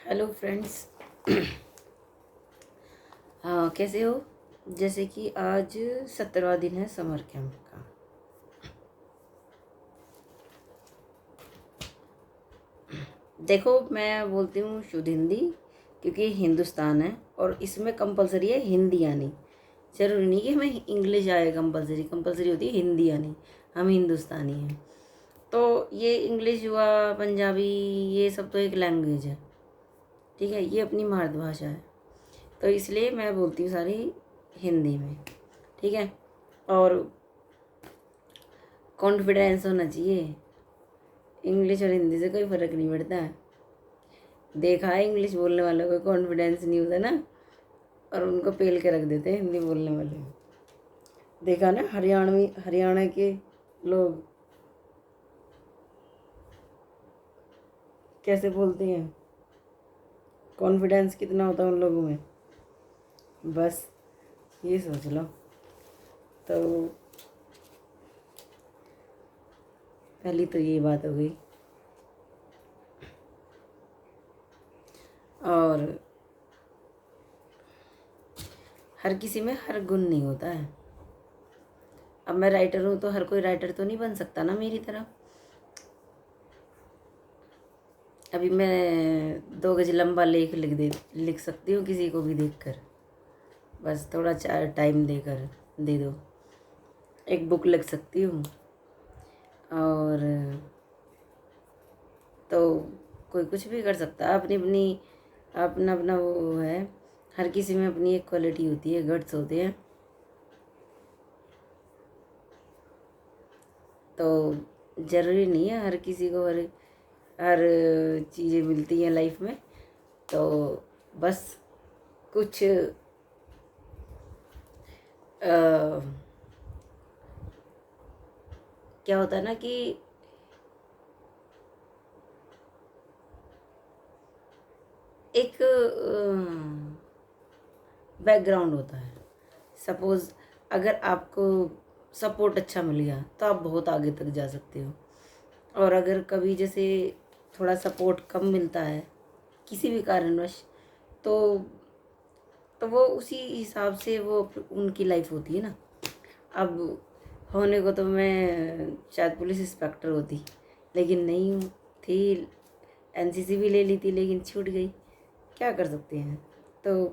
Hello friends. हाँ, कैसे हो? जैसे कि आज 17वां दिन है समर कैंप का। देखो, मैं बोलती हूँ शुद्ध हिंदी क्योंकि हिंदुस्तान है और इसमें कंपलसरी है हिंदी आनी। जरूरी नहीं कि हमें इंग्लिश आए, कंपलसरी होती है हिंदी आनी। हम हिंदुस्तानी हैं तो ये इंग्लिश हुआ, पंजाबी, ये सब तो एक लैंग्वेज है। ठीक है, ये अपनी मातृभाषा है तो इसलिए मैं बोलती हूँ सारी हिंदी में। ठीक है, और कॉन्फिडेंस होना चाहिए। इंग्लिश और हिंदी से कोई फ़र्क नहीं पड़ता है। देखा है इंग्लिश बोलने वालों को कॉन्फिडेंस नहीं होता ना, और उनको पेल के रख देते हैं हिंदी बोलने वाले। देखा ना, हरियाणा के लोग कैसे बोलते हैं, कॉन्फिडेंस कितना होता है उन लोगों में, बस ये सोच लो। तो पहली तो ये बात हो गई। और हर किसी में हर गुण नहीं होता है। अब मैं राइटर हूँ तो हर कोई राइटर तो नहीं बन सकता ना मेरी तरह। अभी मैं 2 गज लंबा लेख लिख सकती हूँ किसी को भी देखकर, बस थोड़ा टाइम देकर दे दो। एक बुक लिख सकती हूँ। और तो कोई कुछ भी कर सकता है। अपना अपना वो है। हर किसी में अपनी एक क्वालिटी होती है, गट्स होते हैं। तो ज़रूरी नहीं है हर किसी को हर चीज़ें मिलती हैं लाइफ में। तो बस कुछ क्या होता है ना कि एक बैकग्राउंड होता है। सपोज़ अगर आपको सपोर्ट अच्छा मिल गया तो आप बहुत आगे तक जा सकते हो। और अगर कभी जैसे थोड़ा सपोर्ट कम मिलता है किसी भी कारणवश, तो वो उसी हिसाब से वो उनकी लाइफ होती है ना। अब होने को तो मैं शायद पुलिस इंस्पेक्टर होती, लेकिन नहीं हूँ। थी, एनसीसी भी ले ली थी लेकिन छूट गई। क्या कर सकते हैं। तो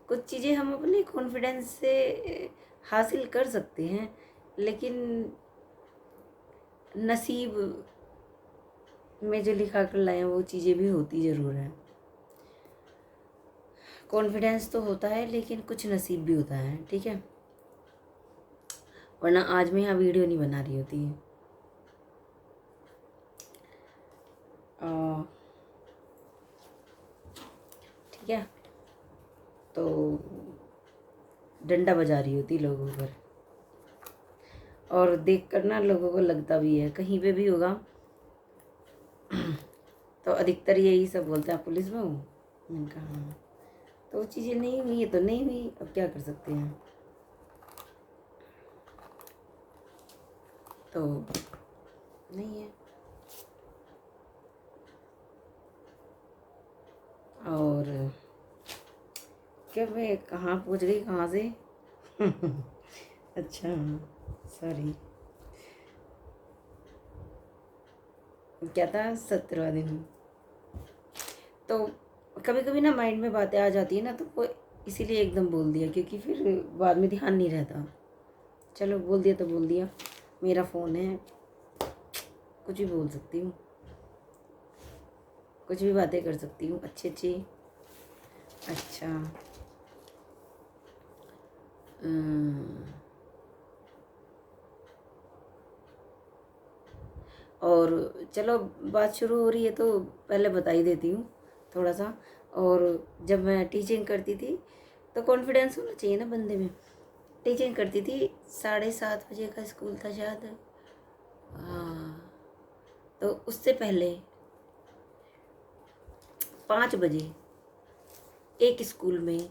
कुछ चीज़ें हम अपने कॉन्फिडेंस से हासिल कर सकते हैं, लेकिन नसीब में जो लिखा कर लाए हैं वो चीज़ें भी होती ज़रूर हैं। कॉन्फिडेंस तो होता है लेकिन कुछ नसीब भी होता है। ठीक है, वरना आज मैं यहाँ वीडियो नहीं बना रही होती है। ठीक है, तो डंडा बजा रही होती लोगों पर, और देख कर ना लोगों को लगता भी है कहीं पे भी होगा तो अधिकतर यही सब बोलते हैं पुलिस में हूँ। मैंने कहा हाँ। तो वो चीज़ें नहीं हुई, ये तो नहीं हुई, अब क्या कर सकते हैं। तो नहीं है। और क्या मैं कहाँ पहुँच गई, कहाँ से अच्छा, सॉरी। क्या था, 17वां दिन। तो कभी कभी ना माइंड में बातें आ जाती है ना, तो वो इसीलिए एकदम बोल दिया, क्योंकि फिर बाद में ध्यान नहीं रहता। चलो, बोल दिया तो बोल दिया। मेरा फ़ोन है, कुछ भी बोल सकती हूँ, कुछ भी बातें कर सकती हूँ अच्छी अच्छी। अच्छा, और चलो, बात शुरू हो रही है तो पहले बता ही देती हूँ थोड़ा सा। और जब मैं टीचिंग करती थी तो कॉन्फिडेंस होना चाहिए ना बंदे में। टीचिंग करती थी, 7:30 बजे का स्कूल था शायद। हाँ, तो उससे पहले 5 बजे एक स्कूल में,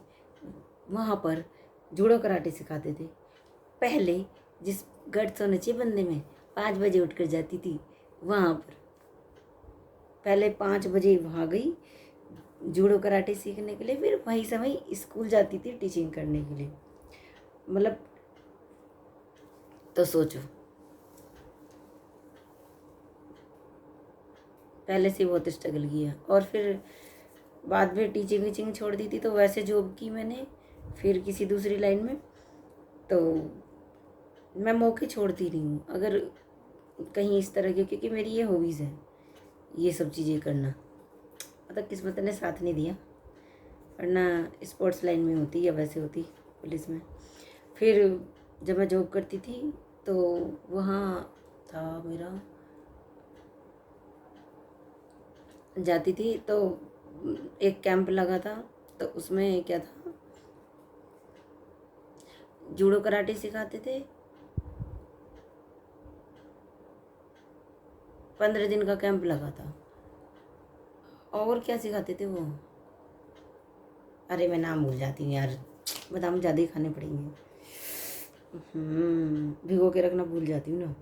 वहाँ पर जूडो कराटे सिखाते थे। पहले जिस गट्स होना चाहिए बंदे में, 5 बजे उठ कर जाती थी वहाँ पर। पहले 5 बजे वहाँ गई, जूडो कराटे सीखने के लिए, फिर वहीं से वहीं स्कूल जाती थी टीचिंग करने के लिए। मतलब तो सोचो, पहले से बहुत स्ट्रगल किया। और फिर बाद में टीचिंग वीचिंग छोड़ दी थी, तो वैसे जॉब की मैंने फिर किसी दूसरी लाइन में। तो मैं मौके छोड़ती नहीं हूँ अगर कहीं इस तरह के, क्योंकि मेरी ये हॉबीज़ है ये सब चीज़ें करना। मतलब किस्मत ने साथ नहीं दिया, वरना स्पोर्ट्स लाइन में होती या वैसे होती पुलिस में। फिर जब मैं जॉब करती थी तो वहाँ था मेरा, जाती थी तो एक कैंप लगा था, तो उसमें क्या था, जूडो कराटे सिखाते थे। 15 दिन का कैंप लगा था। और क्या सिखाते थे वो, अरे मैं नाम भूल जाती हूँ यार, बादाम ज़्यादा ही खाने पड़ेंगे। भिगो के रखना भूल जाती हूँ ना।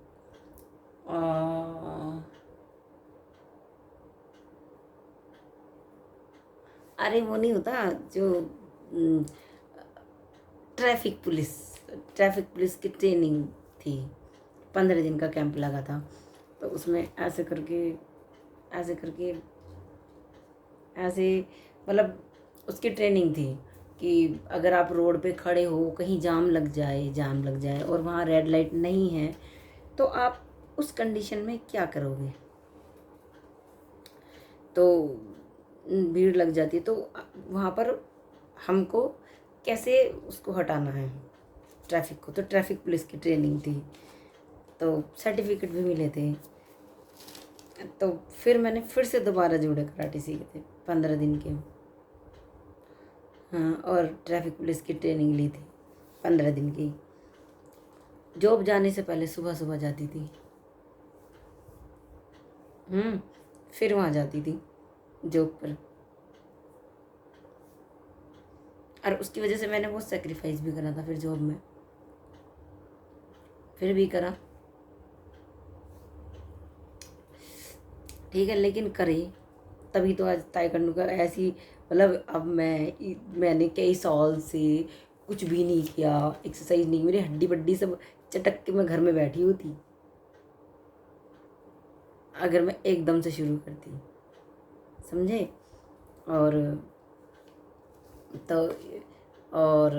अरे वो नहीं होता जो ट्रैफिक पुलिस, ट्रैफिक पुलिस की ट्रेनिंग थी। 15 दिन का कैंप लगा था, तो उसमें ऐसे करके ऐसे करके ऐसे, मतलब उसकी ट्रेनिंग थी कि अगर आप रोड पे खड़े हो, कहीं जाम लग जाए और वहाँ रेड लाइट नहीं है, तो आप उस कंडीशन में क्या करोगे। तो भीड़ लग जाती है, तो वहाँ पर हमको कैसे उसको हटाना है ट्रैफिक को। तो ट्रैफिक पुलिस की ट्रेनिंग थी, तो सर्टिफिकेट भी मिले थे। तो फिर मैंने फिर से दोबारा जूडो कराटे सीखे थे 15 दिन के। हाँ, और ट्रैफिक पुलिस की ट्रेनिंग ली थी 15 दिन की। जॉब जाने से पहले सुबह सुबह जाती थी। फिर वहाँ जाती थी जॉब पर। और उसकी वजह से मैंने बहुत सेक्रीफाइस भी करा था फिर जॉब में, फिर भी करा, ठीक है, लेकिन करे तभी तो आज ताइक्वांडो का ऐसी, मतलब अब मैंने कई साल से कुछ भी नहीं किया, एक्सरसाइज नहीं, मेरी हड्डी बड्डी सब चटक के मैं घर में बैठी होती अगर मैं एकदम से शुरू करती, समझे। और तो और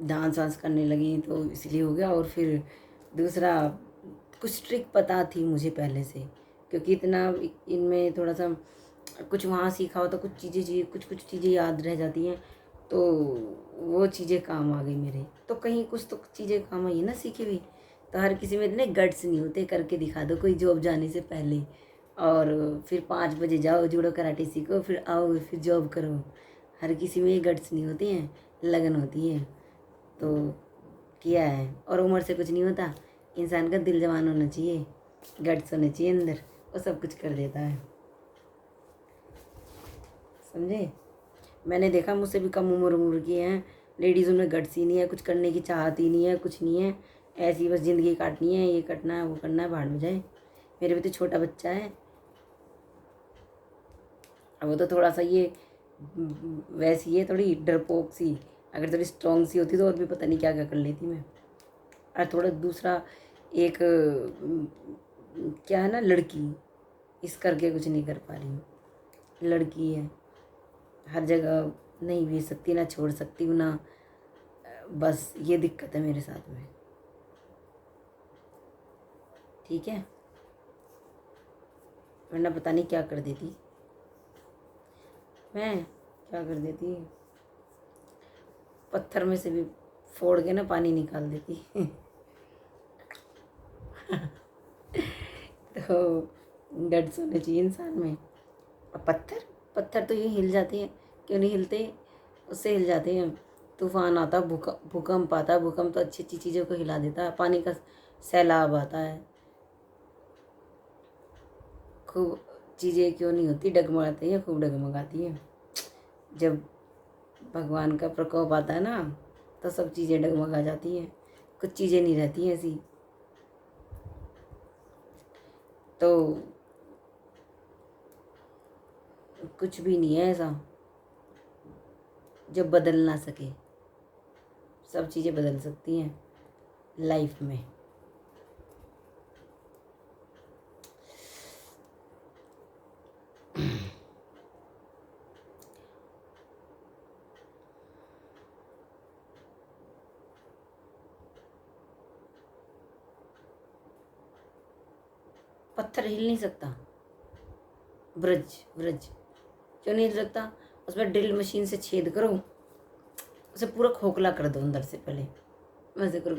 डांस वांस करने लगी तो इसलिए हो गया। और फिर दूसरा, कुछ ट्रिक पता थी मुझे पहले से, क्योंकि इतना इनमें थोड़ा सा कुछ वहाँ सीखा हो तो कुछ चीज़ें याद रह जाती हैं, तो वो चीज़ें काम आ गई मेरे। तो कहीं कुछ तो चीज़ें काम आई ना सीखी हुई। तो हर किसी में इतने गट्स नहीं होते, करके दिखा दो कोई जॉब जाने से पहले, और फिर 5 बजे जाओ जूडो कराटे सीखो, फिर आओ फिर जॉब करो। हर किसी में ये गट्स नहीं होते हैं, लगन होती है। तो किया है, और उम्र से कुछ नहीं होता, इंसान का दिल जवान होना चाहिए, गट्स होने चाहिए अंदर, वो सब कुछ कर देता है, समझे। मैंने देखा मुझसे भी कम उम्र की हैं लेडीज़ों में गट्स ही नहीं है, कुछ करने की चाहत ही नहीं है, कुछ नहीं है, ऐसी बस ज़िंदगी काटनी है, ये करना है वो करना है, भाड़ में जाए। मेरे भी तो छोटा बच्चा है, अब वो तो थोड़ा सा ये वैसी है, थोड़ी डरपोक सी। अगर थोड़ी स्ट्रॉन्ग सी होती तो और भी पता नहीं क्या क्या कर लेती मैं। और थोड़ा दूसरा एक क्या है ना, लड़की, इस करके कुछ नहीं कर पा रही हूँ। लड़की है, हर जगह नहीं भेज सकती, ना छोड़ सकती हूँ ना, बस ये दिक्कत है मेरे साथ में, ठीक है। वरना पता नहीं क्या कर देती मैं, क्या कर देती, पत्थर में से भी फोड़ के ना पानी निकाल देती तो गट्स होने चाहिए इंसान में। और पत्थर पत्थर तो यूँ हिल जाते हैं, क्यों नहीं हिलते, उससे हिल जाते हैं। तूफान आता, भूकंप आता, भूकंप तो अच्छी अच्छी चीज़ों को हिला देता है, पानी का सैलाब आता है, खूब चीज़ें क्यों नहीं होती, डगमगाती हैं, खूब डगमगाती हैं। जब भगवान का प्रकोप आता है ना, तो सब चीज़ें डगमगा जाती हैं, कुछ चीज़ें नहीं रहती हैं ऐसी। तो कुछ भी नहीं है ऐसा जो बदल ना सके। सब चीज़ें बदल सकती हैं लाइफ में। पत्थर हिल नहीं सकता। ब्रज ब्रज क्यों नहीं हिल सकता? उसमें ड्रिल मशीन से छेद करो, उसे पूरा खोखला कर दो अंदर से। पहले वैसे कर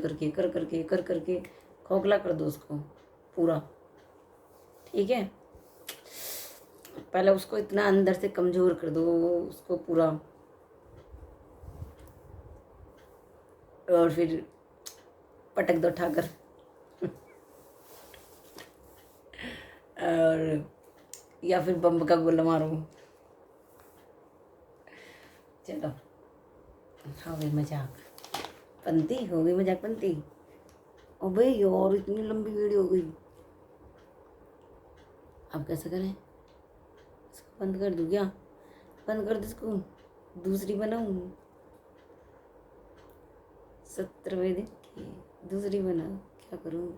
करके खोखला कर दो उसको पूरा। ठीक है, पहले उसको इतना अंदर से कमजोर कर दो उसको पूरा, और फिर पटक दो ठाकर और या फिर बम का गोला मारो। चलो हो गई मजाक पंती, हो गई मजाक पंती। ओ भाई और इतनी लंबी वीडियो हो गई। अब कैसे करें? इसको बंद कर दूँ क्या? बंद कर दो इसको, दूसरी बनाऊँ? 17वें दिन की दूसरी बनाऊँ? क्या करूँ?